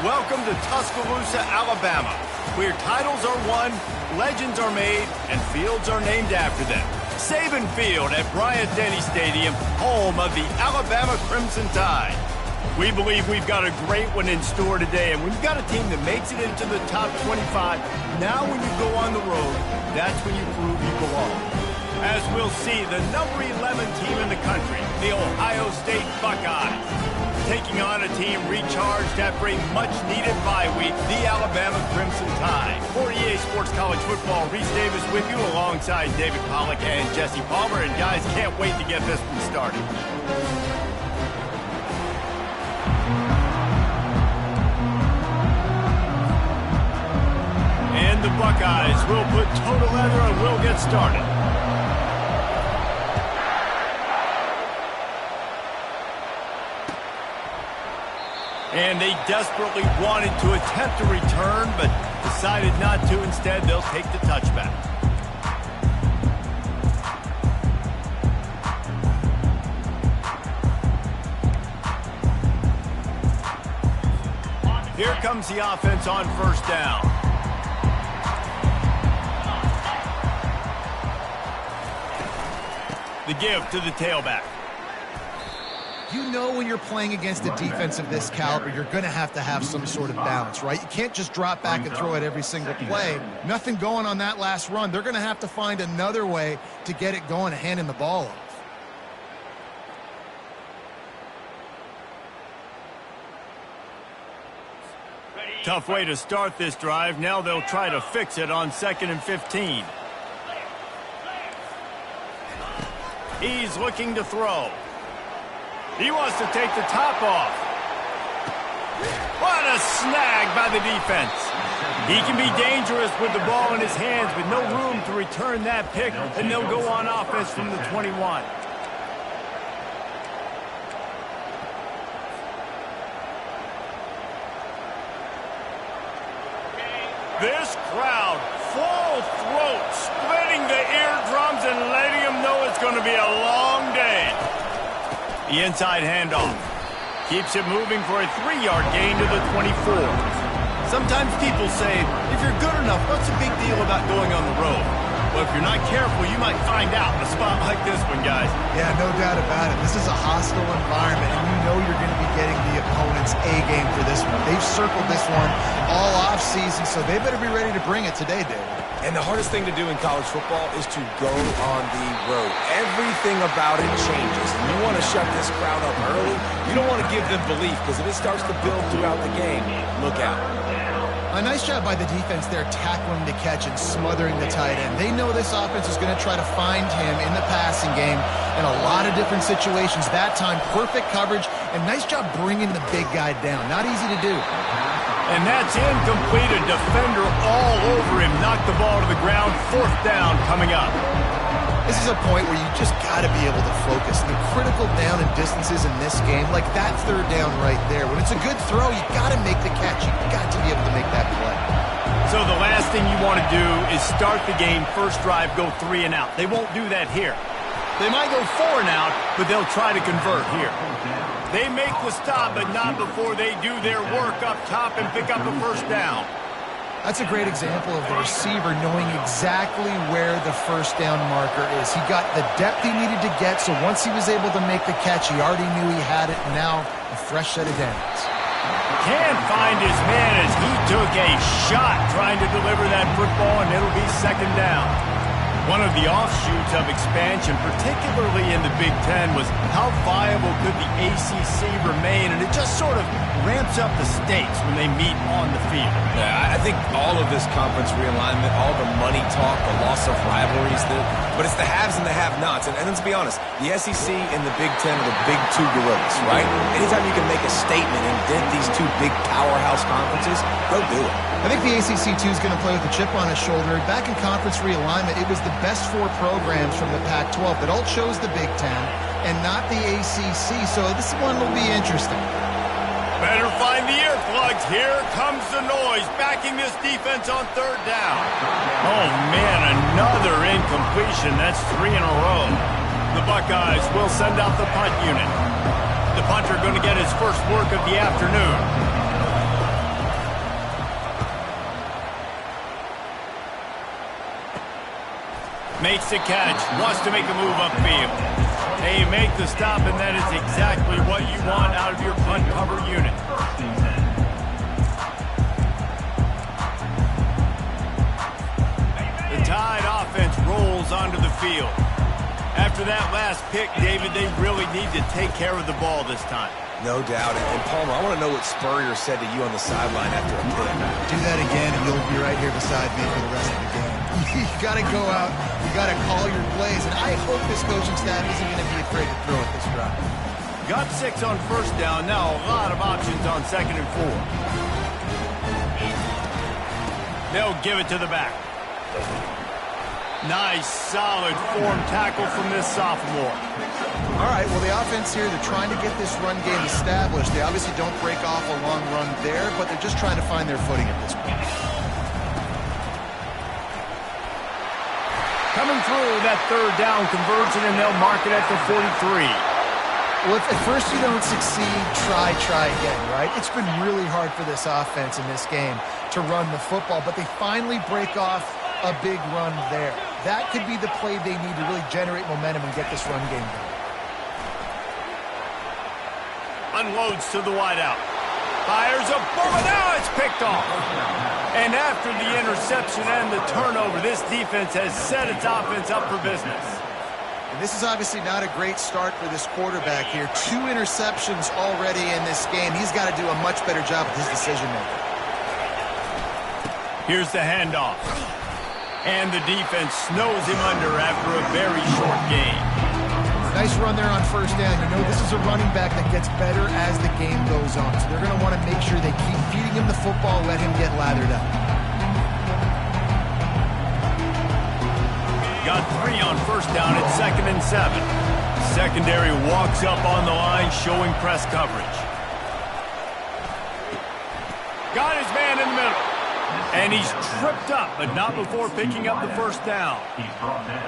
Welcome to Tuscaloosa, Alabama, where titles are won, legends are made, and fields are named after them. Saban Field at Bryant-Denny Stadium, home of the Alabama Crimson Tide. We believe we've got a great one in store today, and when you've got a team that makes it into the top 25, now when you go on the road, that's when you prove you belong. As we'll see, the number 11 team in the country, the Ohio State Buckeyes, taking on a team recharged after a much-needed bye week, the Alabama Crimson Tide. For EA Sports College Football, Reese Davis with you alongside David Pollack and Jesse Palmer. And guys, can't wait to get this one started. And the Buckeyes will put toe to leather and we'll get started. And they desperately wanted to attempt a return, but decided not to. Instead, they'll take the touchback. Here comes the offense on first down. The give to the tailback. You know when you're playing against a defense of this caliber, you're going to have some sort of balance, right? You can't just drop back and throw it every single play. Nothing going on that last run. They're going to have to find another way to get it going and handing the ball off. Tough way to start this drive. Now they'll try to fix it on 2nd and 15. He's looking to throw. He wants to take the top off. What a snag by the defense. He can be dangerous with the ball in his hands, with no room to return that pick, and they'll go on offense from the 21. This crowd, full throat, splitting the eardrums and letting them know it's going to be a long day. The inside handoff. Keeps it moving for a 3-yard gain to the 24. Sometimes people say, if you're good enough, what's the big deal about going on the road? Well, if you're not careful, you might find out in a spot like this one, guys. Yeah, no doubt about it. This is a hostile environment, and you know you're going to be getting the opponent's A-game for this one. They've circled this one all off-season, so they better be ready to bring it today, David. And the hardest thing to do in college football is to go on the road. Everything about it changes. And you want to shut this crowd up early. You don't want to give them belief, because if it starts to build throughout the game, look out. A nice job by the defense there, tackling the catch and smothering the tight end. They know this offense is going to try to find him in the passing game in a lot of different situations. That time, perfect coverage, and nice job bringing the big guy down. Not easy to do. And that's incomplete. A defender all over him. Knocked the ball to the ground. 4th down coming up. This is a point where you just got to be able to focus. The critical down and distances in this game, like that 3rd down right there. When it's a good throw, you got to make the catch. You got to be able to make that play. So the last thing you want to do is start the game, first drive, go 3 and out. They won't do that here. They might go 4 and out, but they'll try to convert here. They make the stop, but not before they do their work up top and pick up a first down. That's a great example of the receiver knowing exactly where the first down marker is. He got the depth he needed to get, so once he was able to make the catch, he already knew he had it, and now a fresh set of downs. Can't find his man as he took a shot trying to deliver that football, and it'll be 2nd down. One of the offshoots of expansion, particularly in the Big Ten, was how viable could the ACC remain, and it just sort of ramps up the stakes when they meet on the field. Yeah, I think all of this conference realignment, all the money talk, the loss of rivalries, but it's the haves and the have-nots. And let's be honest, the SEC and the Big Ten are the big 2 gorillas, right? Anytime you can make a statement and dent these 2 big powerhouse conferences, go do it. I think the ACC, too, is going to play with a chip on his shoulder. Back in conference realignment, it was the best 4 programs from the Pac-12 that all chose the Big Ten and not the ACC, so this one will be interesting. Better find the earplugs. Here comes the noise, backing this defense on 3rd down. Oh, man, another incompletion. That's 3 in a row. The Buckeyes will send out the punt unit. The punter going to get his first work of the afternoon. Makes the catch, wants to make a move upfield. They make the stop, and that is exactly what you want out of your punt cover unit. The Tide offense rolls onto the field. After that last pick, David, they really need to take care of the ball this time. No doubt. And Palmer, I want to know what Spurrier said to you on the sideline after a pick. Do that again, and you'll be right here beside me for the rest of the game. You got to go out. You got to call your plays, and I hope this coaching staff isn't going to be afraid to throw at this drive. Got 6 on first down. Now a lot of options on 2nd and 4. They'll give it to the back. Nice, solid form tackle from this sophomore. All right, well, the offense here, they're trying to get this run game established. They obviously don't break off a long run there, but they're just trying to find their footing at this point. Coming through that 3rd down conversion, and they'll mark it at the 43. Well, if at first you don't succeed, try again, right? It's been really hard for this offense in this game to run the football, but they finally break off a big run there. That could be the play they need to really generate momentum and get this run game going. Unloads to the wideout. Fires a bullet. Now it's picked off. And after the interception and the turnover, this defense has set its offense up for business. And this is obviously not a great start for this quarterback here. 2 interceptions already in this game. He's got to do a much better job with his decision-making. Here's the handoff. And the defense snows him under after a very short game. Nice run there on first down. You know this is a running back that gets better as the game goes on. So they're going to want to make sure they keep feeding him the football, let him get lathered up. Got 3 on first down at 2nd and 7. Secondary walks up on the line, showing press coverage. Got his man in the middle. And he's tripped up, but not before picking up the first down.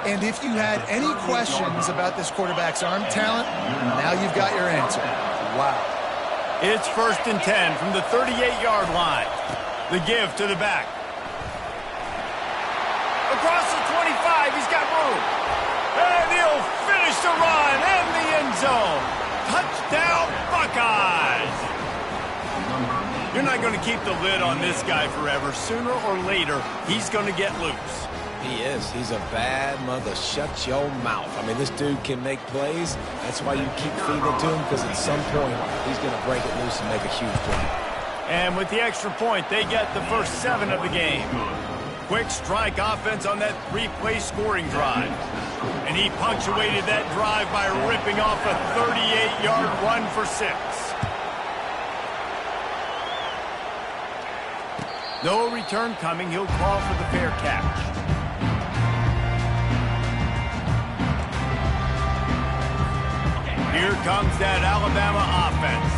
And if you had any questions about this quarterback's arm talent, now you've got your answer. Wow. It's 1st and 10 from the 38-yard line. The give to the back. Across the 25, he's got room. And he'll finish the run in the end zone. Touchdown, Buckeyes! You're not going to keep the lid on this guy forever. Sooner or later, he's going to get loose. He is. He's a bad mother. Shut your mouth. I mean, this dude can make plays. That's why you keep feeding it to him, because at some point, he's going to break it loose and make a huge play. And with the extra point, they get the first 7 of the game. Quick strike offense on that 3-play scoring drive. And he punctuated that drive by ripping off a 38-yard run for 6. No return coming. He'll call for the fair catch. Here comes that Alabama offense.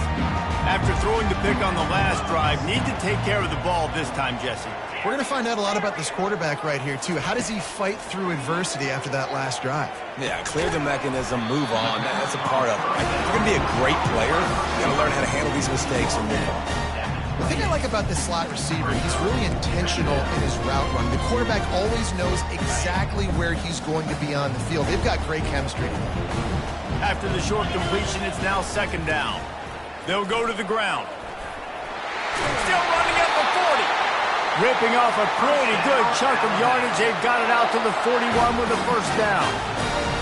After throwing the pick on the last drive, need to take care of the ball this time, Jesse. We're going to find out a lot about this quarterback right here, too. How does he fight through adversity after that last drive? Yeah, clear the mechanism, move on. That's a part of it, right? If you're going to be a great player, you got to learn how to handle these mistakes and move on. The thing I like about this slot receiver, he's really intentional in his route run. The quarterback always knows exactly where he's going to be on the field. They've got great chemistry. After the short completion, it's now 2nd down. They'll go to the ground. Still running at the 40. Ripping off a pretty good chunk of yardage. They've got it out to the 41 with a first down.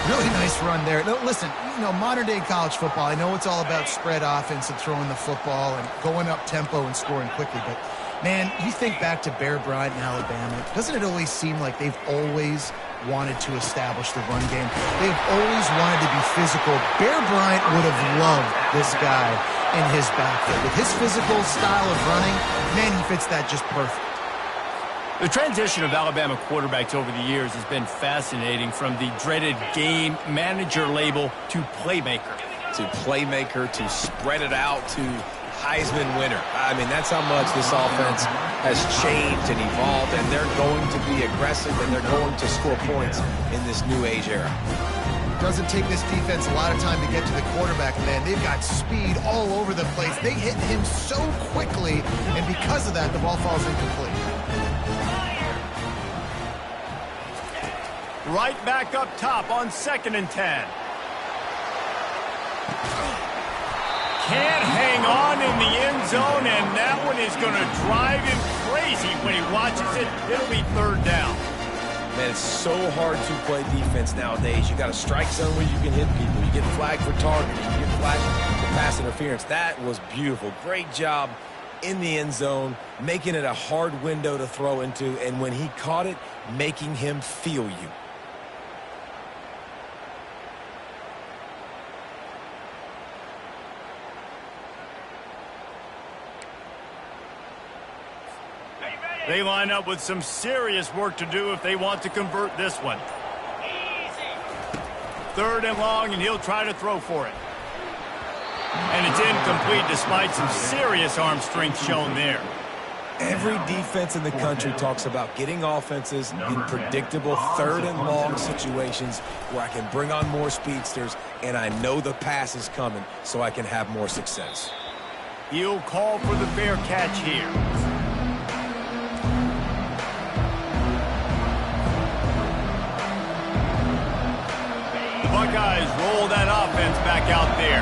Really nice run there. No, listen, you know, modern-day college football, I know it's all about spread offense and throwing the football and going up tempo and scoring quickly, but, man, you think back to Bear Bryant in Alabama, doesn't it always seem like they've always wanted to establish the run game? They've always wanted to be physical. Bear Bryant would have loved this guy in his backfield. With his physical style of running, man, he fits that just perfect. The transition of Alabama quarterbacks over the years has been fascinating, from the dreaded game manager label to playmaker. To spread it out to Heisman winner. I mean, that's how much this offense has changed and evolved, and they're going to be aggressive and they're going to score points in this new age era. Doesn't take this defense a lot of time to get to the quarterback, man. They've got speed all over the place. They hit him so quickly, and because of that, the ball falls incomplete. Right back up top on 2nd and 10. Can't hang on in the end zone, and that one is going to drive him crazy when he watches it. It'll be 3rd down. Man, it's so hard to play defense nowadays. You got a strike zone where you can hit people. You get flagged for targeting. You get flagged for pass interference. That was beautiful. Great job in the end zone, making it a hard window to throw into, and when he caught it, making him feel you. They line up with some serious work to do if they want to convert this one. 3rd and long, and he'll try to throw for it. And it's incomplete despite some serious arm strength shown there. Every defense in the country talks about getting offenses in predictable 3rd and long situations where I can bring on more speedsters and I know the pass is coming so I can have more success. He'll call for the fair catch here. Buckeyes roll that offense back out there.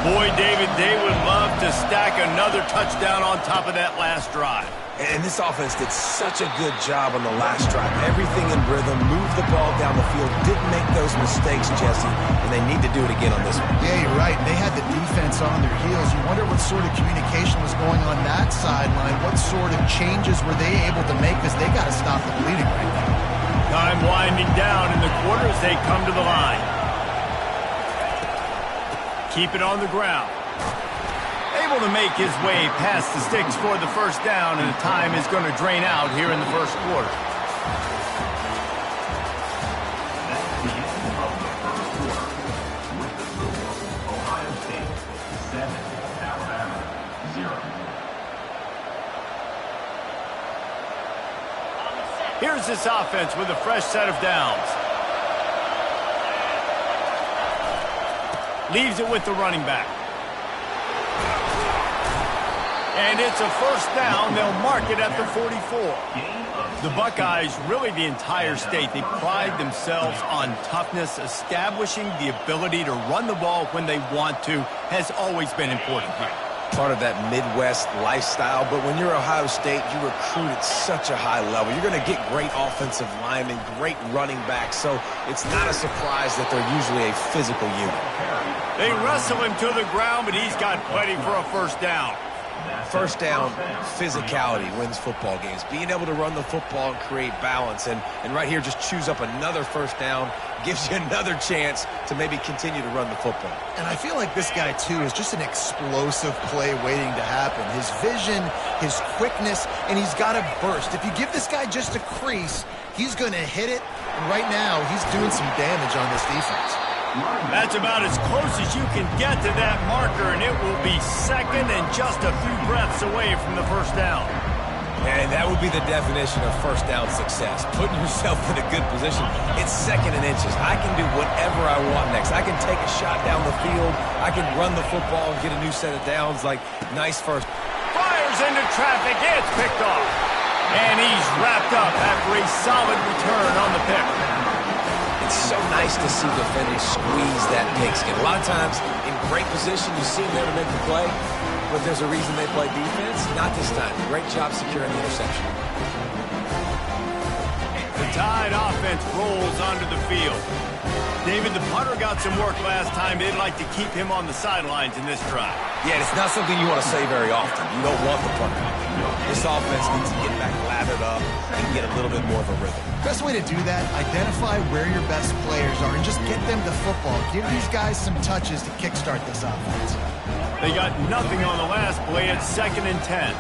Boy, David, they would love to stack another touchdown on top of that last drive. And this offense did such a good job on the last drive. Everything in rhythm, moved the ball down the field, didn't make those mistakes, Jesse, and they need to do it again on this one. Yeah, you're right. They had the defense on their heels. You wonder what sort of communication was going on that sideline. What sort of changes were they able to make, because they got to stop the bleeding right now. Time winding down in the quarter as they come to the line. Keep it on the ground. Able to make his way past the sticks for the 1st down, and the time is going to drain out here in the 1st quarter. Ohio State 7, Alabama 0. Here's this offense with a fresh set of downs. Leaves it with the running back. And it's a 1st down. They'll mark it at the 44. The Buckeyes, really the entire state, they pride themselves on toughness. Establishing the ability to run the ball when they want to has always been important here. Part of that Midwest lifestyle, but when you're Ohio State, you recruit at such a high level. You're going to get great offensive linemen, great running backs, so it's not a surprise that they're usually a physical unit. They wrestle him to the ground, but he's got plenty for a 1st down. 1st down, physicality wins football games. Being able to run the football and create balance, and right here just choose up another 1st down, gives you another chance to maybe continue to run the football. And I feel like this guy, too, is just an explosive play waiting to happen. His vision, his quickness, and he's got a burst. If you give this guy just a crease, he's going to hit it. And right now, he's doing some damage on this defense. That's about as close as you can get to that marker, and it will be 2nd and just a few breaths away from the 1st down. And that would be the definition of 1st down success, putting yourself in a good position. It's 2nd and inches. I can do whatever I want next. I can take a shot down the field. I can run the football and get a new set of downs. Like, nice first. Fires into traffic. It's picked off. And he's wrapped up after a solid return on the pick. It's so nice to see defenders squeeze that pigskin. A lot of times, in great position, you see them there to make the play, but there's a reason they play defense. Not this time. Great job securing the interception. The Tide offense rolls onto the field. David, the punter got some work last time. They'd like to keep him on the sidelines in this drive. Yeah, it's not something you want to say very often. You don't want the punter. This offense needs to get back lathered up and get a little bit more of a rhythm. Best way to do that, identify where your best players are and just get them the football. Give these guys some touches to kickstart this offense. They got nothing on the last play at 2nd and 10.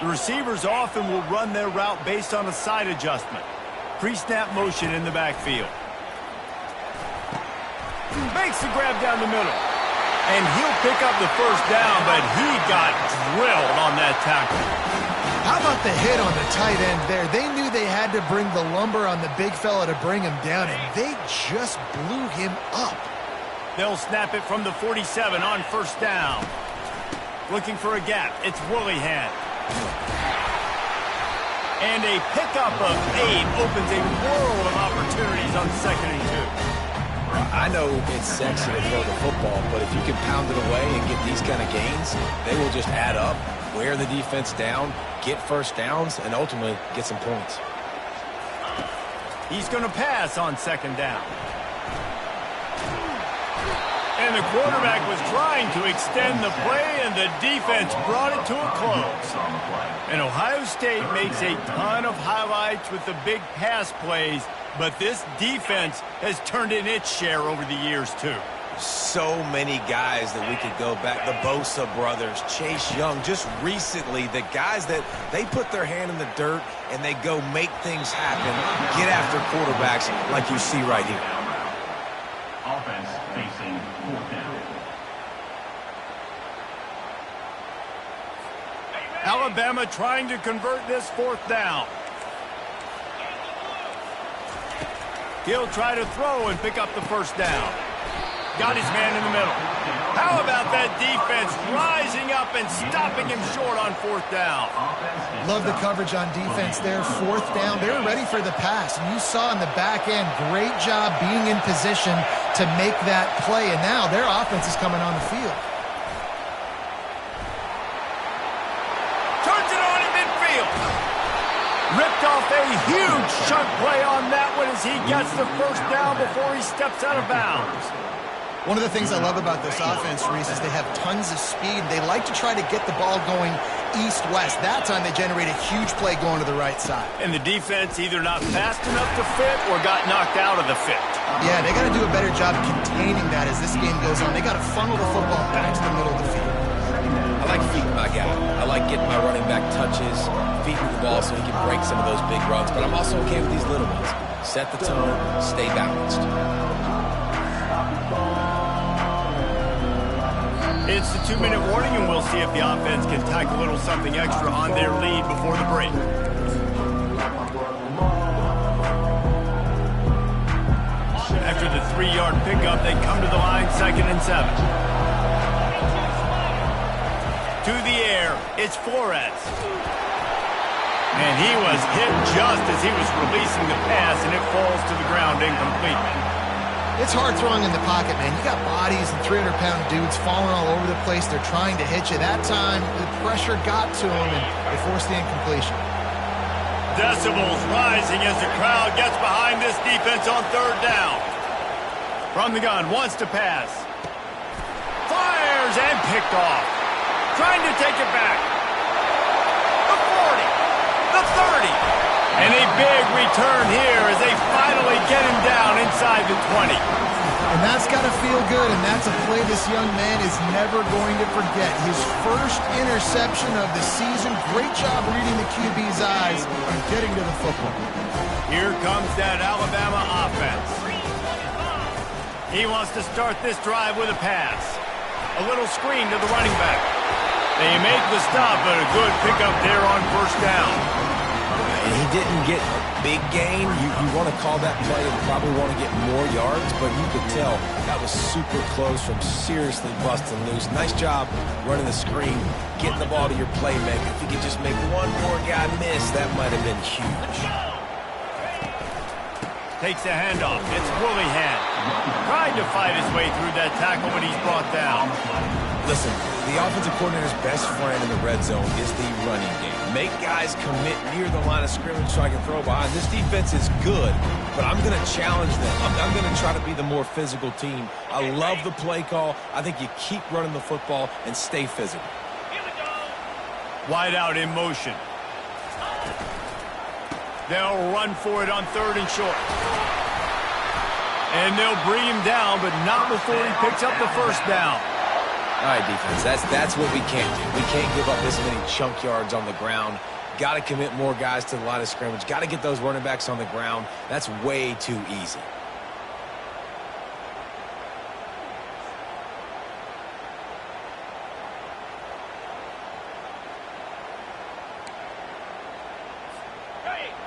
The receivers often will run their route based on a side adjustment. Pre-snap motion in the backfield. Makes the grab down the middle. And he'll pick up the 1st down, but he got drilled on that tackle. How about the hit on the tight end there? They knew they had to bring the lumber on the big fella to bring him down, and they just blew him up. They'll snap it from the 47 on 1st down. Looking for a gap. It's Woollyhan. And a pickup of 8 opens a world of opportunities on 2nd and 2. I know it's sexy to throw the football, but if you can pound it away and get these kind of gains, they will just add up, wear the defense down, get first downs, and ultimately get some points. He's going to pass on 2nd down. And the quarterback was trying to extend the play, and the defense brought it to a close. And Ohio State makes a ton of highlights with the big pass plays, but this defense has turned in its share over the years, too. So many guys that we could go back. The Bosa brothers, Chase Young, just recently, the guys that they put their hand in the dirt and they go make things happen, get after quarterbacks like you see right here. Offense facing 4th down. Alabama trying to convert this 4th down. He'll try to throw and pick up the 1st down. Got his man in the middle. How about that defense rising up and stopping him short on 4th down? Love the coverage on defense there. 4th down. They were ready for the pass. And you saw in the back end, great job being in position to make that play. And now their offense is coming on the field. Turns it on in midfield. Ripped off a huge chunk play on that one as he gets the 1st down before he steps out of bounds. One of the things I love about this offense, Reese, is they have tons of speed. They like to try to get the ball going east-west. That time they generate a huge play going to the right side. And the defense either not fast enough to fit or got knocked out of the fit. Yeah, they got to do a better job containing that as this game goes on. They got to funnel the football back to the middle of the field. I like feeding my guy. I like getting my running back touches, feeding the ball so he can break some of those big runs. But I'm also okay with these little ones. Set the tone, stay balanced. It's the 2-minute warning, and we'll see if the offense can tack a little something extra on their lead before the break. After the 3-yard pickup, they come to the line, 2nd and 7. To the air, it's Flores. And he was hit just as he was releasing the pass, and it falls to the ground incomplete. It's hard throwing in the pocket, man. You got bodies and 300-pound dudes falling all over the place. They're trying to hit you. That time, the pressure got to them, and they forced the incompletion. Decibels rising as the crowd gets behind this defense on 3rd down. From the gun, wants to pass. Fires and picked off. Trying to take it back. The 40. The 30. And a big return here as they finally get him down inside the 20. And that's got to feel good, and that's a play this young man is never going to forget. His first interception of the season. Great job reading the QB's eyes and getting to the football. Here comes that Alabama offense. He wants to start this drive with a pass. A little screen to the running back. They make the stop, but a good pickup there on 1st down. And he didn't get a big gain. You want to call that play and probably want to get more yards, but you could tell that was super close from seriously busting loose. Nice job running the screen, getting the ball to your playmaker. If you could just make one more guy miss, that might have been huge. Takes a handoff. It's Willingham. Trying to fight his way through that tackle, but he's brought down. Listen, the offensive coordinator's best friend in the red zone is the running game. Make guys commit near the line of scrimmage so I can throw behind. This defense is good, but I'm going to challenge them. I'm going to try to be the more physical team. I love the play call. I think you keep running the football and stay physical. Wide out in motion. They'll run for it on 3rd and short. And they'll bring him down, but not before he picks up the 1st down. All right, defense, that's what we can't do. We can't give up this many chunk yards on the ground. Got to commit more guys to the line of scrimmage. Got to get those running backs on the ground. That's way too easy.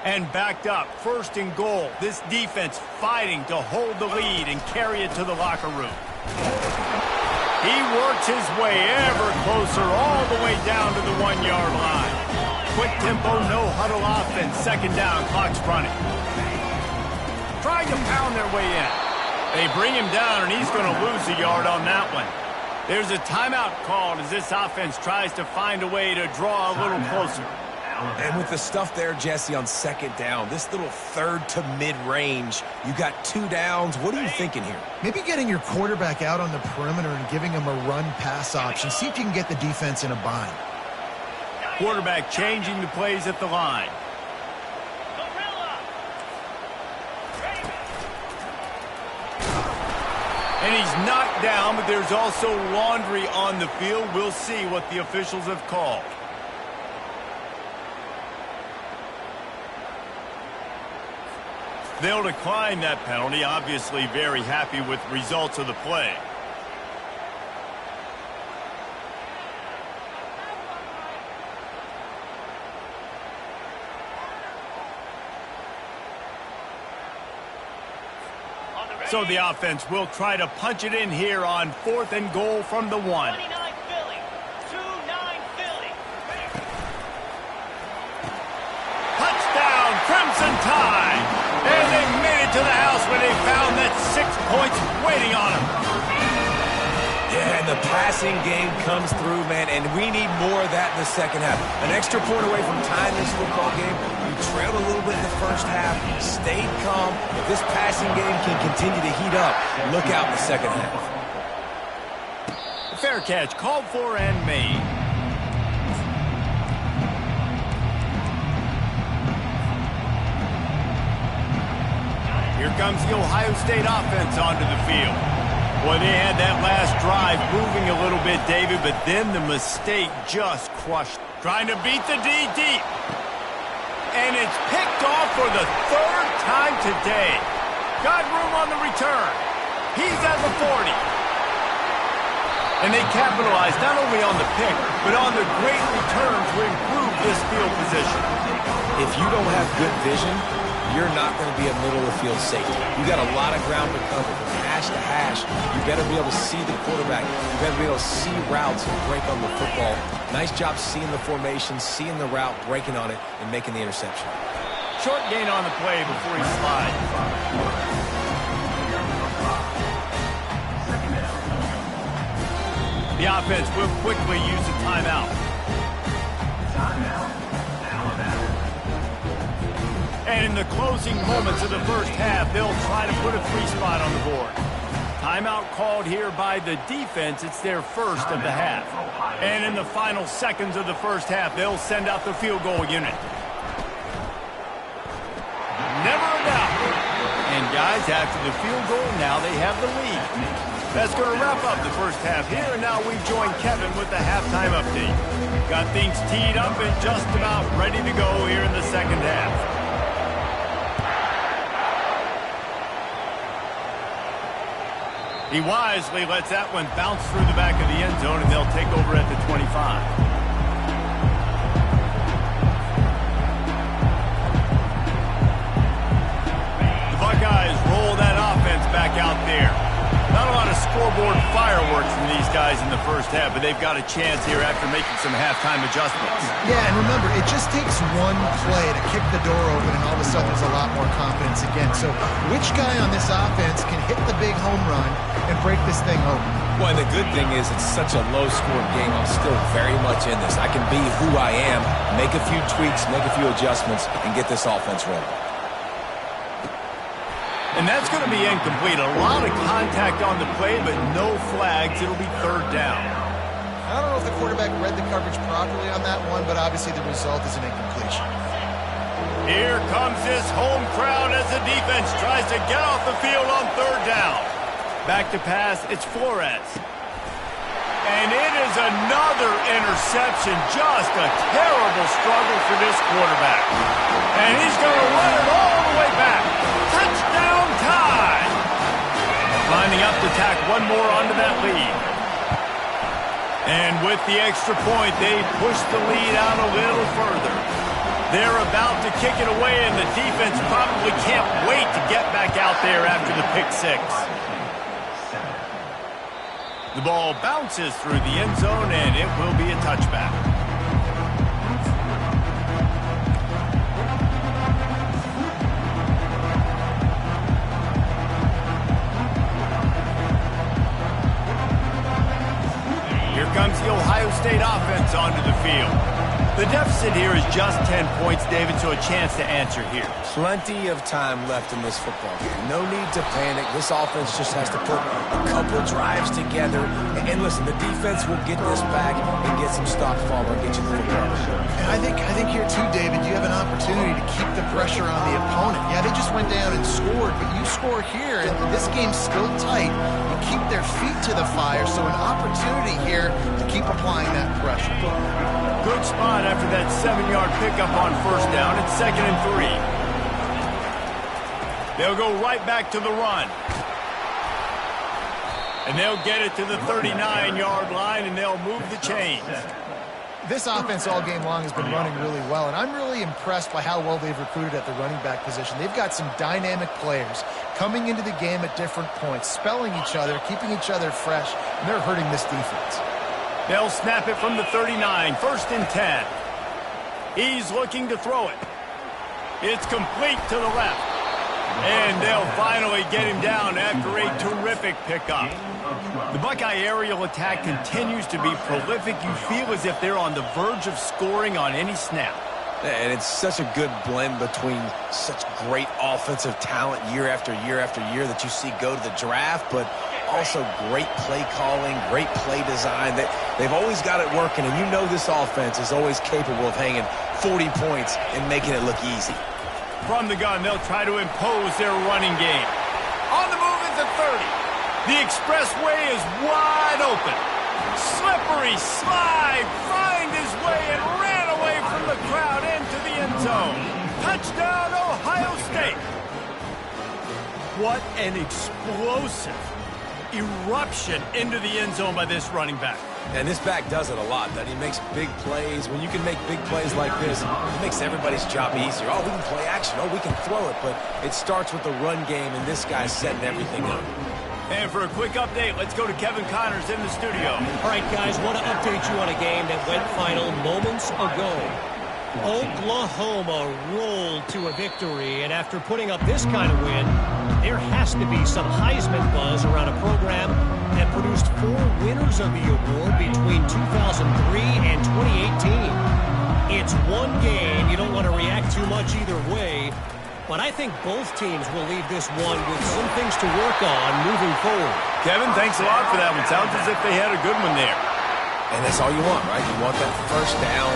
And backed up, 1st and goal. This defense fighting to hold the lead and carry it to the locker room. He works his way ever closer all the way down to the 1-yard line. quick tempo, no huddle offense. Second down, clock's running. Trying to pound their way in. They bring him down, and he's going to lose a yard on that one. There's a timeout called as this offense tries to find a way to draw a little closer. And with the stuff there, Jesse, on second down, this little third to mid-range, you got 2 downs. What are you thinking here? Maybe getting your quarterback out on the perimeter and giving him a run-pass option. See if you can get the defense in a bind. Quarterback changing the plays at the line. And he's knocked down, but there's also laundry on the field. We'll see what the officials have called. They'll decline that penalty, obviously very happy with the results of the play. So the offense will try to punch it in here on 4th and goal from the 1. 29 Philly. 2-9 Philly. Touchdown, Crimson Tide. And they made it to the house when they found that 6 points waiting on them. Yeah, and the passing game comes through, man, and we need more of that in the second half. An extra point away from tying this football game. You trailed a little bit in the first half, stayed calm. If this passing game can continue to heat up, look out in the second half. Fair catch, called for and made. Here comes the Ohio State offense onto the field. Boy, they had that last drive moving a little bit, David, but then the mistake just crushed. Trying to beat the D deep. And it's picked off for the 3rd time today. Got room on the return. He's at the 40. And they capitalized not only on the pick, but on the great return to improve this field position. If you don't have good vision, you're not going to be a middle-of-the-field safety. You got a lot of ground to cover from hash to hash. You better be able to see the quarterback. You better be able to see routes and break on the football. Nice job seeing the formation, seeing the route, breaking on it, and making the interception. Short gain on the play before he slides. The offense will quickly use a timeout. And in the closing moments of the first half, they'll try to put a free spot on the board. Timeout called here by the defense. It's their first of the half. And in the final seconds of the first half, they'll send out the field goal unit. Never a doubt. And guys, after the field goal, now they have the lead. That's going to wrap up the first half here, and now we join Kevin with the halftime update. Got things teed up and just about ready to go here in the second half. He wisely lets that one bounce through the back of the end zone, and they'll take over at the 25. The Buckeyes roll that offense back out there. Not a lot of scoreboard fireworks from these guys in the first half, but they've got a chance here after making some halftime adjustments. Yeah, and remember, it just takes one play to kick the door open, and all of a sudden there's a lot more confidence again. So which guy on this offense can hit the big home run and break this thing open? Well, and the good thing is it's such a low-scoring game. I'm still very much in this. I can be who I am, make a few tweaks, make a few adjustments, and get this offense rolling. And that's going to be incomplete. A lot of contact on the play, but no flags. It'll be 3rd down. I don't know if the quarterback read the coverage properly on that one, but obviously the result is an incompletion. Here comes this home crowd as the defense tries to get off the field on 3rd down. Back to pass, it's Flores. And it is another interception. Just a terrible struggle for this quarterback. And he's going to run it all the way back. Touchdown Tide! Lining up to tack one more onto that lead. And with the extra point, they push the lead out a little further. They're about to kick it away, and the defense probably can't wait to get back out there after the pick 6. The ball bounces through the end zone, and it will be a touchback. field. The deficit here is just 10 points, David, so a chance to answer here. Plenty of time left in this football game. No need to panic. This offense just has to put a couple drives together. And listen, the defense will get this back and get some stops following, get you the football. And I think here too, David, you have an opportunity to keep the pressure on the opponent. Yeah, they just went down and scored, but you score here, and this game's still tight. You keep their feet to the fire, so an opportunity here to keep applying that pressure. Good spot after that 7-yard pickup on first down. It's 2nd and 3. They'll go right back to the run. And they'll get it to the 39-yard line, and they'll move the chains. This offense all game long has been running really well, and I'm really impressed by how well they've recruited at the running back position. They've got some dynamic players coming into the game at different points, spelling each other, keeping each other fresh, and they're hurting this defense. They'll snap it from the 39, 1st and 10. He's looking to throw it. It's complete to the left. And they'll finally get him down after a terrific pickup. The Buckeye aerial attack continues to be prolific. You feel as if they're on the verge of scoring on any snap. And it's such a good blend between such great offensive talent year after year after year that you see go to the draft, but also great play calling, great play design. They've always got it working, and you know this offense is always capable of hanging 40 points and making it look easy. From the gun, they'll try to impose their running game. On the move is the 30. The expressway is wide open. Slippery slide, find his way and ran away from the crowd into the end zone. Touchdown, Ohio State. What an explosive eruption into the end zone by this running back. And this back does it a lot. That he makes big plays. When you can make big plays like this, it makes everybody's job easier. Oh, we can play action. Oh, we can throw it. But it starts with the run game, and this guy's setting everything up. And for a quick update, let's go to Kevin Connors in the studio. All right, guys, want to update you on a game that went final moments ago. Oklahoma rolled to a victory, and after putting up this kind of win, there has to be some Heisman buzz around a program that produced 4 winners of the award between 2003 and 2018. It's one game. You don't want to react too much either way, but I think both teams will leave this one with some things to work on moving forward. Kevin, thanks a lot for that one. Sounds as if they had a good one there. And that's all you want, right? You want that first down,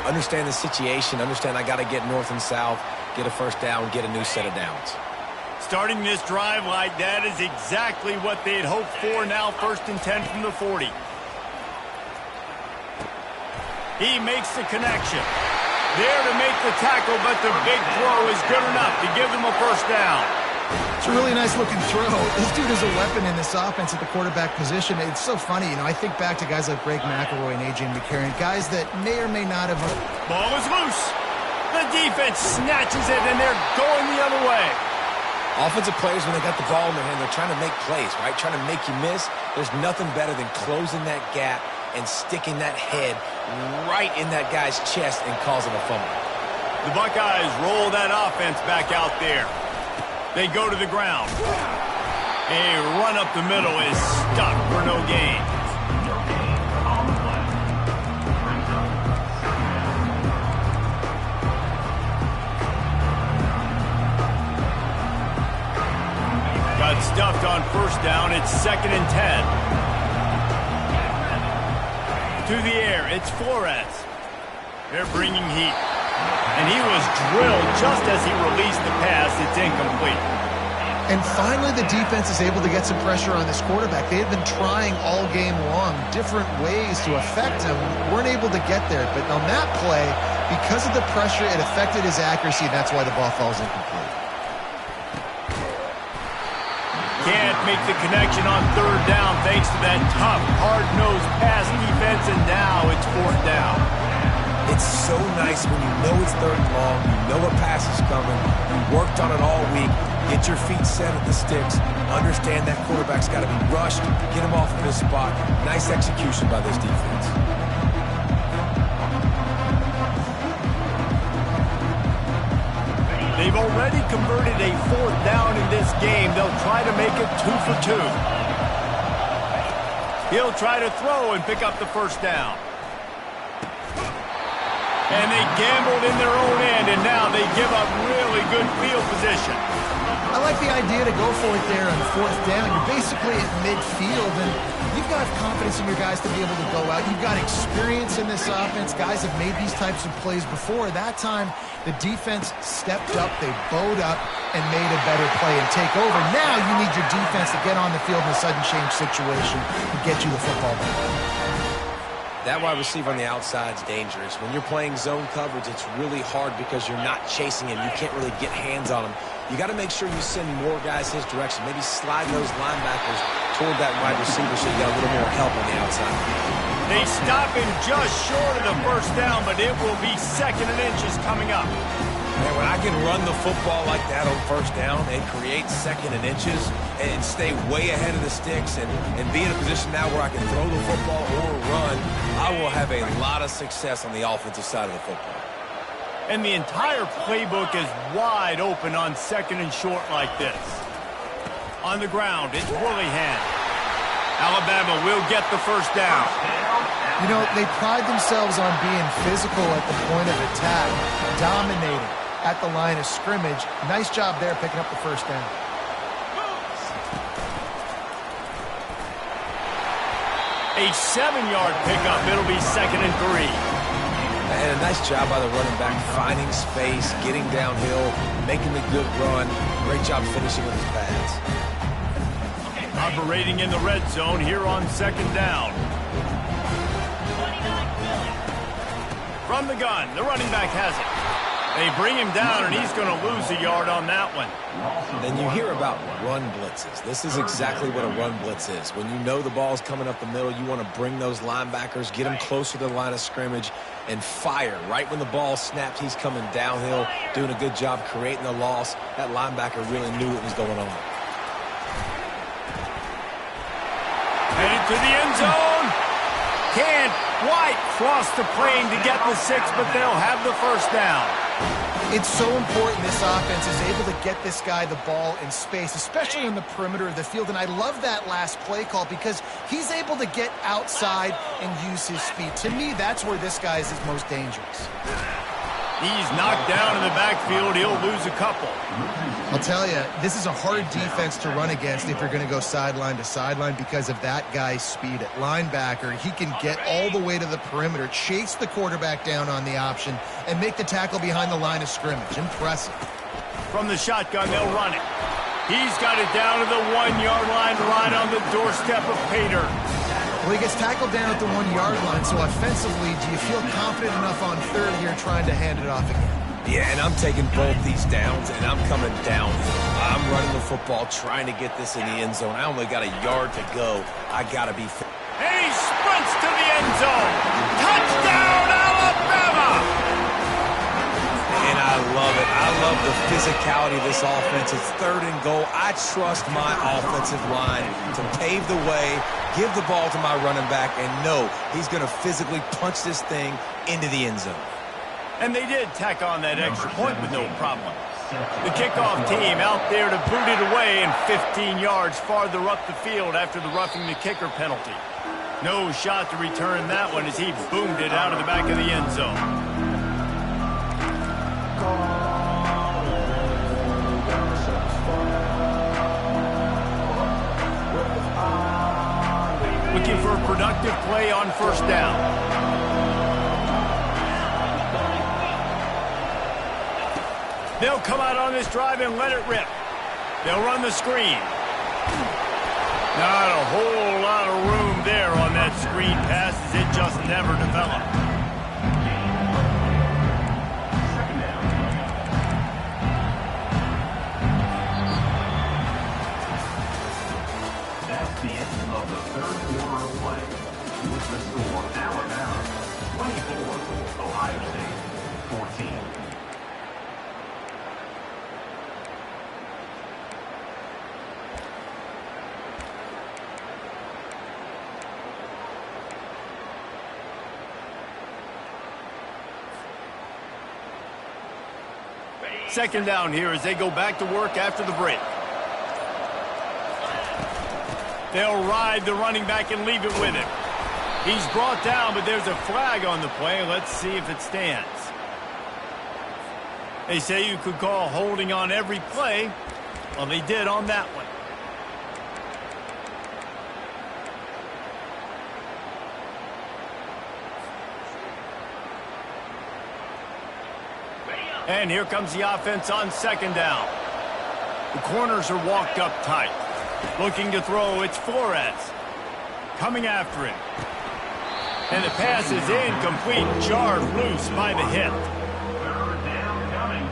understand the situation, understand I got to get north and south, get a first down, get a new set of downs. Starting this drive like that is exactly what they'd hoped for. Now 1st and 10 from the 40. He makes the connection. There to make the tackle, but the big throw is good enough to give them a first down. It's a really nice-looking throw. This dude is a weapon in this offense at the quarterback position. It's so funny, you know, I think back to guys like Greg McElroy and A.J. McCarron, guys that may or may not have... Ball is loose. The defense snatches it, and they're going the other way. Offensive players, when they got the ball in their hand, they're trying to make plays, right? Trying to make you miss. There's nothing better than closing that gap and sticking that head right in that guy's chest and causing a fumble. The Buckeyes roll that offense back out there. They go to the ground. A run up the middle is stuck for no gain. Got stuffed on first down. It's 2nd and 10. To the air, it's Flores. They're bringing heat. And he was drilled just as he released the pass. It's incomplete. And finally, the defense is able to get some pressure on this quarterback. They had been trying all game long different ways to affect him. Weren't able to get there. But on that play, because of the pressure, it affected his accuracy, and that's why the ball falls incomplete. Can't make the connection on 3rd down thanks to that tough, hard-nosed pass defense, and now it's 4th down. It's so nice when you know it's 3rd and long, you know a pass is coming, you worked on it all week, get your feet set at the sticks, understand that quarterback's got to be rushed, get him off of his spot. Nice execution by this defense. They've already converted a 4th down in this game. They'll try to make it 2 for 2. He'll try to throw and pick up the first down. And they gambled in their own end, and now they give up really good field position. I like the idea to go for it there on 4th down. You're basically at midfield, and you've got confidence in your guys to be able to go out. You've got experience in this offense. Guys have made these types of plays before. That time, the defense stepped up. They bowed up and made a better play and take over. Now you need your defense to get on the field in a sudden change situation and get you the football back. That wide receiver on the outside is dangerous. When you're playing zone coverage, it's really hard because you're not chasing him. You can't really get hands on him. You got to make sure you send more guys his direction. Maybe slide those linebackers toward that wide receiver so you got a little more help on the outside. They stop him just short of the 1st down, but it will be 2nd and inches coming up. Man, when I can run the football like that on 1st down and create 2nd and inches and stay way ahead of the sticks and be in a position now where I can throw the football or run, I will have a lot of success on the offensive side of the football. And the entire playbook is wide open on 2nd and short like this. On the ground, it's Willingham. Alabama will get the 1st down. You know, they pride themselves on being physical at the point of attack, dominating at the line of scrimmage. Nice job there picking up the 1st down. A 7-yard pickup. It'll be 2nd and 3. And a nice job by the running back, finding space, getting downhill, making the good run. Great job finishing with his pads. Operating in the red zone here on 2nd down. 29 Philly. From the gun, the running back has it. They bring him down, and he's going to lose a yard on that one. Then you hear about run blitzes. This is exactly what a run blitz is. When you know the ball's coming up the middle, you want to bring those linebackers, get them closer to the line of scrimmage, and fire. Right when the ball snaps, he's coming downhill, doing a good job creating the loss. That linebacker really knew what was going on. Headed to the end zone. Can't quite cross the plane to get the 6, but they'll have the 1st down. It's so important this offense is able to get this guy the ball in space, especially on the perimeter of the field. And I love that last play call because he's able to get outside and use his speed. To me, that's where this guy is his most dangerous. He's knocked down in the backfield. He'll lose a couple. I'll tell you, this is a hard defense to run against if you're going to go sideline to sideline because of that guy's speed at linebacker. He can get all the way to the perimeter, chase the quarterback down on the option, and make the tackle behind the line of scrimmage. Impressive. From the shotgun, they'll run it. He's got it down to the 1-yard line right on the doorstep of Pater. Well, he gets tackled down at the 1-yard line, so offensively, do you feel confident enough on 3rd here trying to hand it off again? Yeah, and I'm taking both these downs, and I'm coming downhill. I'm running the football, trying to get this in the end zone. I only got a yard to go. I got to be fit. And he sprints to the end zone. Touchdown, Alabama! And I love it. I love the physicality of this offense. It's 3rd and goal. I trust my offensive line to pave the way, give the ball to my running back, and know he's going to physically punch this thing into the end zone. And they did tack on that extra point with no problem. The kickoff team out there to boot it away and 15 yards farther up the field after the roughing the kicker penalty. No shot to return that one as he boomed it out of the back of the end zone. Looking for a productive play on 1st down. They'll come out on this drive and let it rip. They'll run the screen. Not a whole lot of room there on that screen pass as it just never developed. That's the end of the 3rd quarter of play. With the score, Alabama 24, Ohio State 14. Second down here as they go back to work after the break. They'll ride the running back and leave it with him. He's brought down, but there's a flag on the play. Let's see if it stands. They say you could call holding on every play. Well, they did on that one. And here comes the offense on second down. The corners are walked up tight. Looking to throw, it's Flores. Coming after him. And the pass is incomplete, jarred loose by the hit. Third down coming.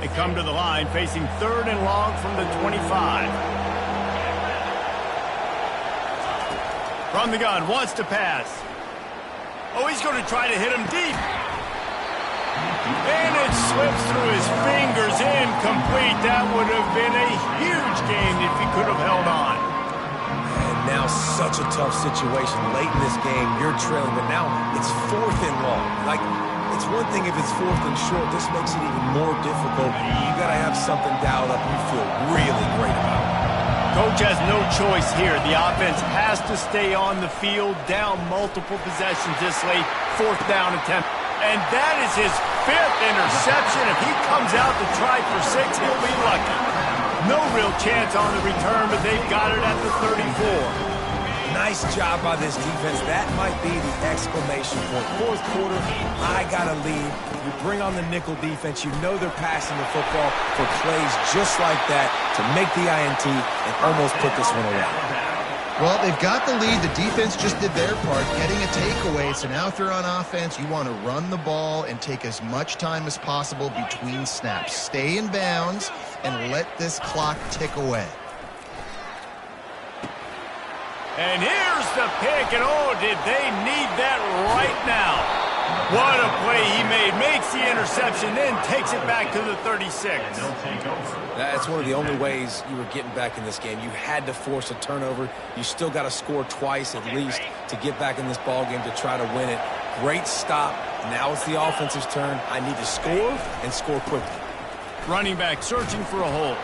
They come to the line facing 3rd and long from the 25. From the gun, wants to pass. Oh, he's going to try to hit him deep. And it slips through his fingers, incomplete. That would have been a huge gain if he could have held on. And now such a tough situation. Late in this game, you're trailing, but now it's 4th and long. Like, it's one thing if it's 4th and short. This makes it even more difficult. You got to have something dialed up you feel really great about. Coach has no choice here. The offense has to stay on the field, down multiple possessions this late. 4th down attempt. And that is his 5th interception. If he comes out to try for 6, he'll be lucky. No real chance on the return, but they've got it at the 34. Nice job by this defense. That might be the exclamation point. 4th quarter, I got to lead. You bring on the nickel defense. You know they're passing the football for plays just like that to make the INT and almost put this one away. Well, they've got the lead. The defense just did their part, getting a takeaway. So now if you're on offense, you want to run the ball and take as much time as possible between snaps. Stay in bounds and let this clock tick away. And here's the pick, and oh, did they need that right now. What a play he made. Makes the interception, then takes it back to the 36. They'll take over. That's one of the only ways you were getting back in this game. You had to force a turnover. You still got to score twice at least to get back in this ball game to try to win it. Great stop. Now it's the offense's turn. I need to score and score quickly. Running back searching for a hole.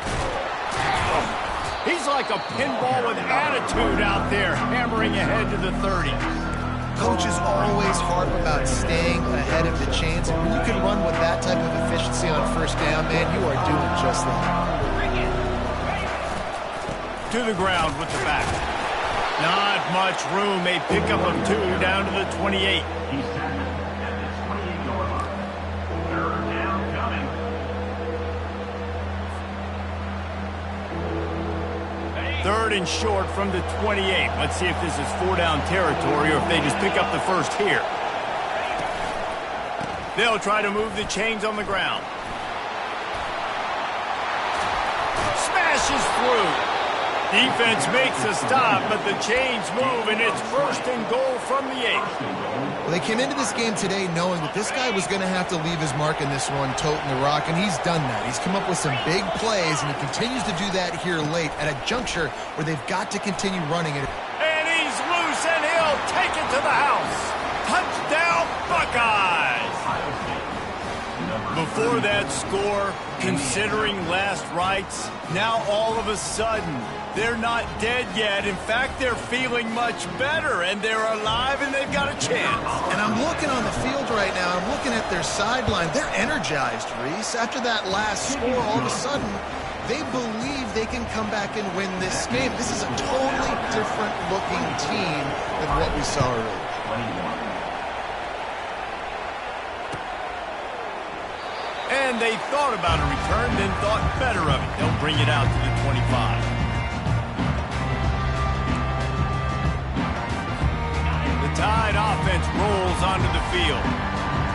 He's like a pinball with attitude out there, hammering ahead to the 30. Coaches always harp about staying ahead of the chains. And when you can run with that type of efficiency on 1st down, man, you are doing just that. To the ground with the back. Not much room. A pickup of 2 down to the 28. He's tackled at the 28-yard line. 3rd down coming. 3rd and short from the 28. Let's see if this is 4-down territory or if they just pick up the first here. They'll try to move the chains on the ground. Smashes through. Defense makes a stop, but the chains move, and it's 1st and goal from the 8. Well, they came into this game today knowing that this guy was going to have to leave his mark in this one, toting the rock, and he's done that. He's come up with some big plays, and he continues to do that here late at a juncture where they've got to continue running it. And he's loose, and he'll take it to the house. Touchdown, Buckeyes! Before that score, considering last rites, now all of a sudden, they're not dead yet. In fact, they're feeling much better, and they're alive, and they've got a chance. And I'm looking on the field right now. I'm looking at their sideline. They're energized, Reese. After that last score, all of a sudden, they believe they can come back and win this game. This is a totally different-looking team than what we saw earlier. And they thought about a return, then thought better of it. They'll bring it out to the 25. The Tide offense rolls onto the field.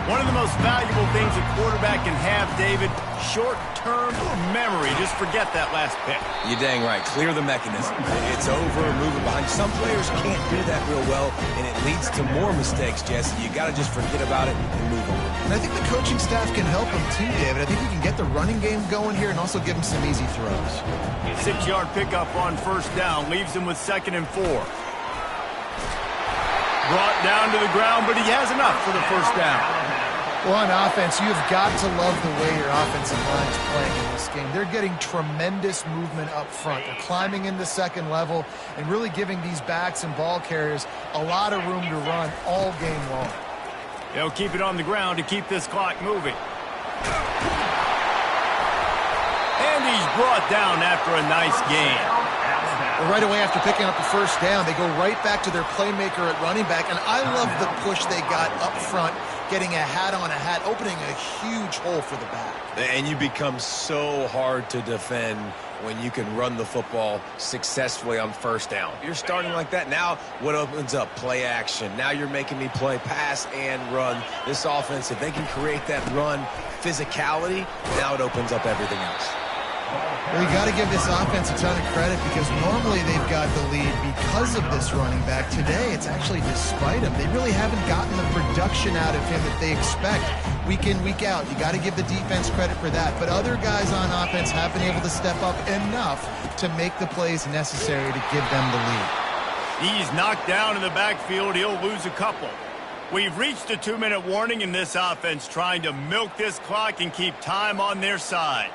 One of the most valuable things a quarterback can have, David, short-term memory. Just forget that last pick. You're dang right. Clear the mechanism. It's over, move it behind. Some players can't do that real well, and it leads to more mistakes, Jesse. You got to just forget about it and move on. And I think the coaching staff can help him too, David. I think we can get the running game going here and also give him some easy throws. 6-yard pickup on 1st down leaves him with 2nd and 4. Brought down to the ground, but he has enough for the 1st down. Well, on offense, you've got to love the way your offensive line is playing in this game. They're getting tremendous movement up front. They're climbing in the second level and really giving these backs and ball carriers a lot of room to run all game long. They'll keep it on the ground to keep this clock moving. And he's brought down after a nice gain. Well, right away after picking up the first down, they go right back to their playmaker at running back, and I love the push they got up front, getting a hat on a hat, opening a huge hole for the back. And you become so hard to defend when you can run the football successfully on first down. You're starting like that. Now what opens up? Play action. Now you're making me play pass and run. This offense, if they can create that run physicality, now it opens up everything else. Well, you got to give this offense a ton of credit because normally they've got the lead because of this running back. Today, it's actually despite him. They really haven't gotten the production out of him that they expect week in, week out. You got to give the defense credit for that. But other guys on offense have been able to step up enough to make the plays necessary to give them the lead. He's knocked down in the backfield. He'll lose a couple. We've reached a 2-minute warning in this offense, trying to milk this clock and keep time on their side.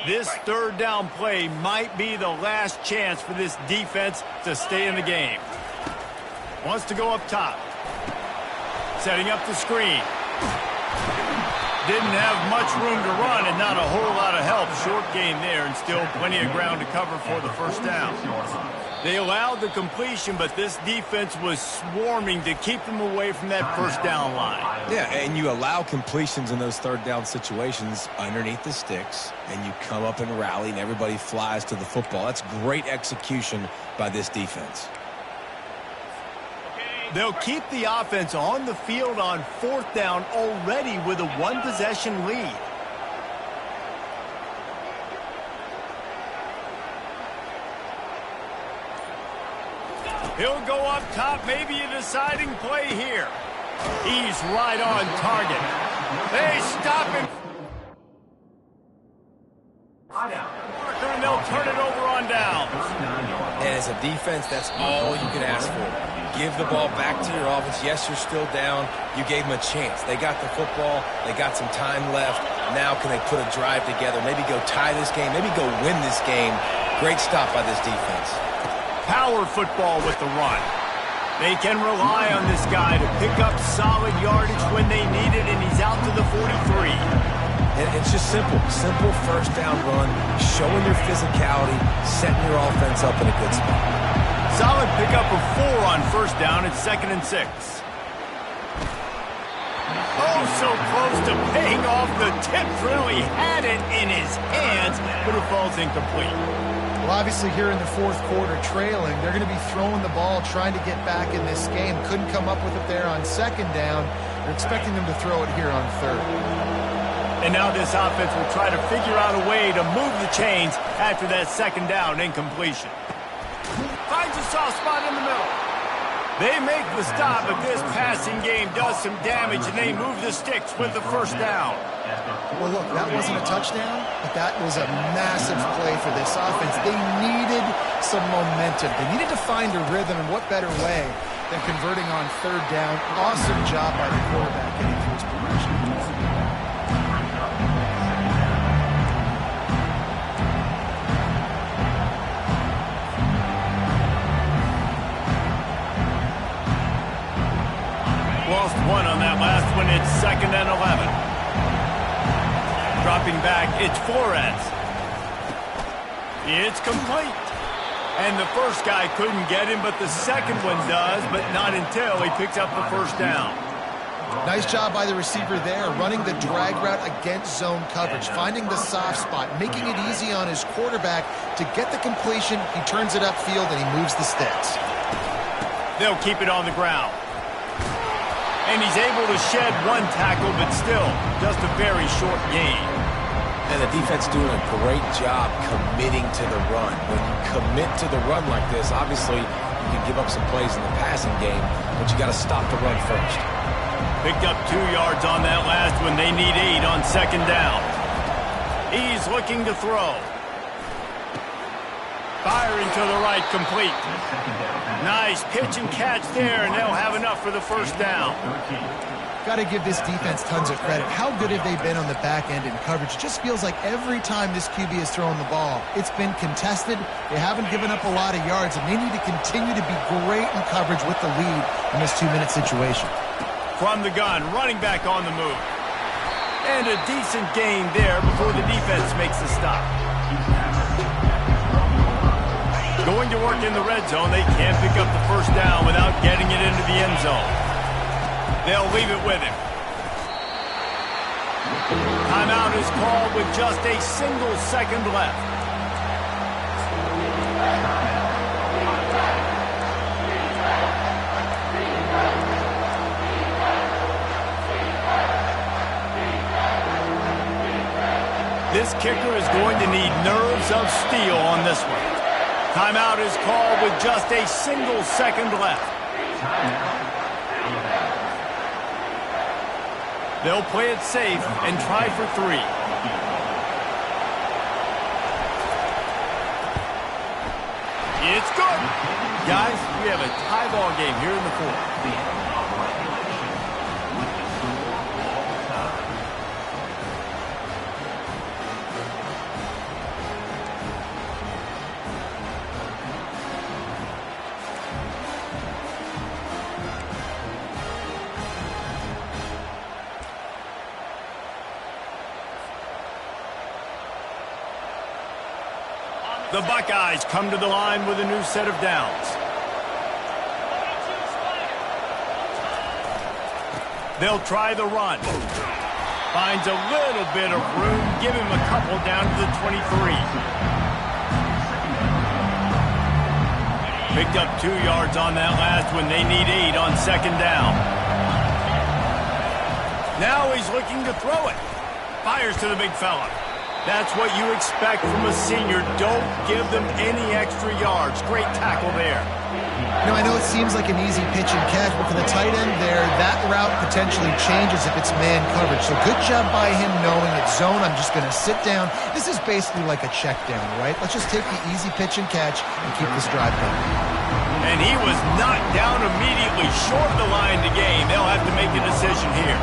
This third down play might be the last chance for this defense to stay in the game. Wants to go up top. Setting up the screen. Didn't have much room to run and not a whole lot of help. Short gain there and still plenty of ground to cover for the first down. They allowed the completion, but this defense was swarming to keep them away from that first down line. Yeah, and you allow completions in those third down situations underneath the sticks, and you come up and rally, and everybody flies to the football. That's great execution by this defense. They'll keep the offense on the field on fourth down already with a one-possession lead. He'll go up top, maybe a deciding play here. He's right on target. They stop him. And they'll turn it over on down. And as a defense, that's all you can ask for. Give the ball back to your offense. Yes, you're still down. You gave them a chance. They got the football. They got some time left. Now can they put a drive together? Maybe go tie this game. Maybe go win this game. Great stop by this defense. Power football with the run. They can rely on this guy to pick up solid yardage when they need it, and he's out to the 43. It's just simple. Simple first down run, showing your physicality, setting your offense up in a good spot. Solid pickup of 4 on first down. It's 2nd and 6. Oh, so close to paying off the tip. Really had it in his hands, but it falls incomplete. Well, obviously here in the fourth quarter trailing, they're going to be throwing the ball, trying to get back in this game. Couldn't come up with it there on second down. They're expecting them to throw it here on third. And now this offense will try to figure out a way to move the chains after that second down incompletion. Finds a soft spot in the middle. They make the stop, but this passing game does some damage, and they move the sticks with the first down. Well, look, that wasn't a touchdown, but that was a massive play for this offense. They needed some momentum. They needed to find a rhythm, and what better way than converting on third down. Awesome job by the quarterback getting through his progression. Lost 1 on that last one. It's 2nd and 11. Dropping back, it's Flores. It's complete. And the first guy couldn't get him, but the second one does, but not until he picks up the first down. Nice job by the receiver there, running the drag route against zone coverage, finding the soft spot, making it easy on his quarterback to get the completion. He turns it upfield, and he moves the sticks. They'll keep it on the ground. And he's able to shed 1 tackle, but still just a very short gain. And the defense doing a great job committing to the run. When you commit to the run like this, obviously you can give up some plays in the passing game, but you got to stop the run first. Picked up 2 yards on that last one. They need 8 on second down. He's looking to throw. Firing to the right, complete. Nice pitch and catch there, and they'll have enough for the first down. Got to give this defense tons of credit. How good have they been on the back end in coverage? It just feels like every time this QB has thrown the ball, it's been contested. They haven't given up a lot of yards, and they need to continue to be great in coverage with the lead in this 2-minute situation. From the gun, running back on the move. And a decent gain there before the defense makes the stop. Going to work in the red zone, they can't pick up the first down without getting it into the end zone. They'll leave it with him. Timeout is called with just a single second left. This kicker is going to need nerves of steel on this one. Timeout is called with just a single second left. They'll play it safe and try for 3. It's good. Guys, we have a tie ball game here in the fourth. The Buckeyes come to the line with a new set of downs. They'll try the run. Finds a little bit of room. Give him a couple down to the 23. Picked up 2 yards on that last one. They need 8 on second down. Now he's looking to throw it. Fires to the big fella. That's what you expect from a senior. Don't give them any extra yards. Great tackle there. You know, I know it seems like an easy pitch and catch, but for the tight end there, that route potentially changes if it's man coverage. So good job by him knowing it's zone. I'm just going to sit down. This is basically like a check down, right? Let's just take the easy pitch and catch and keep this drive going. And he was knocked down immediately short of the line to gain. They'll have to make a decision here.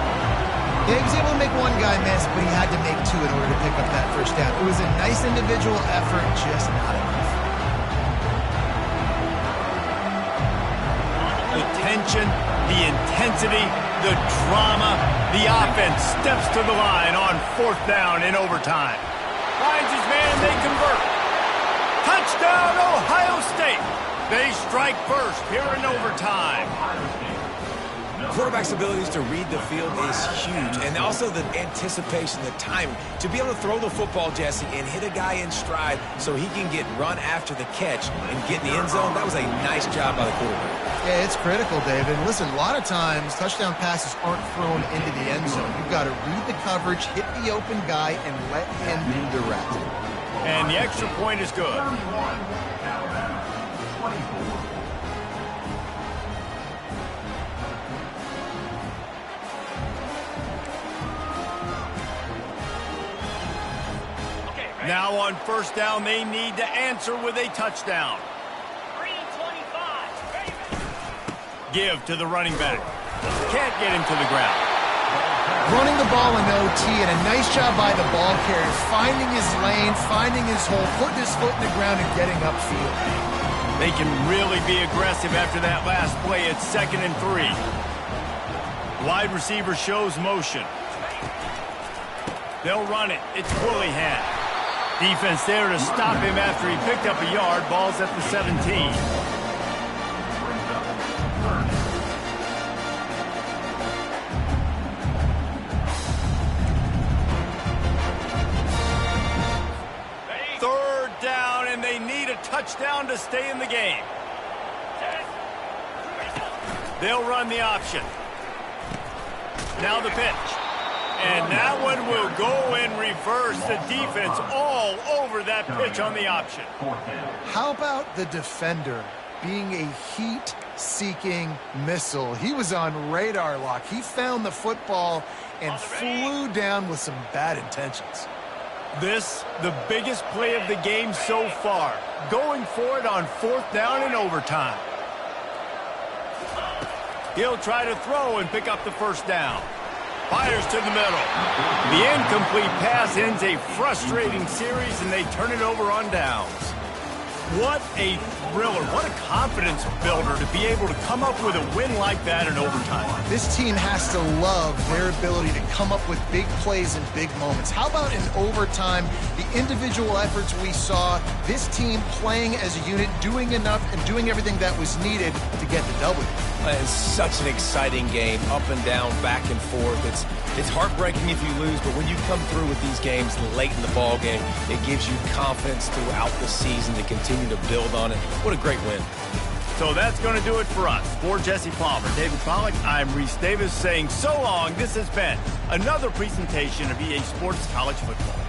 Yeah, he was able to make one guy miss, but he had to make 2 in order to pick up that first down. It was a nice individual effort, just not enough. The tension, the intensity, the drama, the offense steps to the line on 4th down in overtime. Finds his man, they convert. Touchdown, Ohio State. They strike first here in overtime. Quarterback's abilities to read the field is huge, and also the anticipation, the timing. To be able to throw the football, Jesse, and hit a guy in stride so he can get run after the catch and get in the end zone, that was a nice job by the quarterback. Yeah, it's critical, David. Listen, a lot of times touchdown passes aren't thrown into the end zone. You've got to read the coverage, hit the open guy, and let him do the rest. And the extra point is good. Now on first down, they need to answer with a touchdown. 3:25. Give to the running back. Can't get him to the ground. Running the ball in OT, and a nice job by the ball carrier, finding his lane, finding his hole, putting his foot in the ground, and getting upfield. They can really be aggressive after that last play. It's 2nd and 3. Wide receiver shows motion. They'll run it. It's Willihan. Defense there to stop him after he picked up a yard. Ball's at the 17. Third down, and they need a touchdown to stay in the game. They'll run the option. Now the pitch. And that one will go in reverse. The defense all over that pitch on the option. How about the defender being a heat-seeking missile? He was on radar lock. He found the football and flew down with some bad intentions. This, the biggest play of the game so far. Going for it on 4th down in overtime. He'll try to throw and pick up the 1st down. Fires to the middle. The incomplete pass ends a frustrating series, and they turn it over on downs. What a thriller. What a confidence builder to be able to come up with a win like that in overtime. This team has to love their ability to come up with big plays in big moments. How about in overtime, the individual efforts we saw, this team playing as a unit, doing enough and doing everything that was needed to get the W. It's such an exciting game, up and down, back and forth. It's heartbreaking if you lose, but when you come through with these games late in the ball game, it gives you confidence throughout the season to continue to build on it. What a great win. So that's going to do it for us. For Jesse Palmer, David Pollack, I'm Reese Davis saying so long. This has been another presentation of EA Sports College Football.